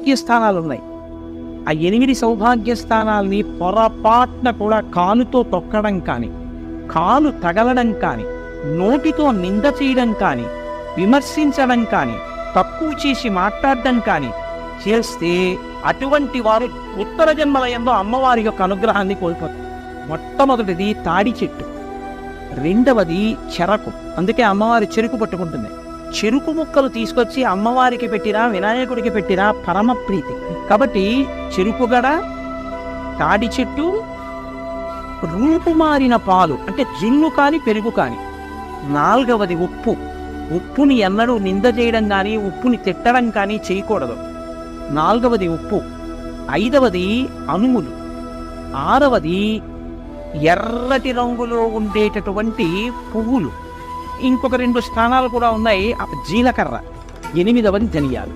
సౌభాగ్య స్థానాలు ఉన్నాయి. ఆ 8 సౌభాగ్య స్థానాల్ని పొరపాటున కూడా కాలుతో తొక్కడం కానీ, కాలు తగలడం కానీ, నోటితో నింద చేయడం కానీ, విమర్శించడం కానీ, తక్కువ చేసి మాట్లాడడం కానీ చేస్తే అటువంటి వారు ఉత్తర జన్మలయంలో అమ్మవారి యొక్క అనుగ్రహాన్ని కోల్పోతారు. మొట్టమొదటిది తాడి చెట్టు, రెండవది చెరకు. అందుకే అమ్మవారి చెరుకు పట్టుకుంటుంది. చెరుకు ముక్కలు తీసుకొచ్చి అమ్మవారికి పెట్టినా వినాయకుడికి పెట్టినా పరమ ప్రీతి. కాబట్టి చెరుకుగడ, తాడి చెట్టు, రూపుమారిన పాలు అంటే జున్ను కాని పెరుగు కాని. నాలుగవది ఉప్పు. ఉప్పుని ఎన్నడూ నింద చేయడం కానీ, ఉప్పుని తిట్టడం కానీ చేయకూడదు. నాలుగవది ఉప్పు. ఐదవది అనుములు. ఆరవది ఎర్రటి రంగులో ఉండేటటువంటి పువ్వులు. ఇంకొక 2 స్థానాలు కూడా ఉన్నాయి. జీలకర్ర. 8వది ధనియాలు.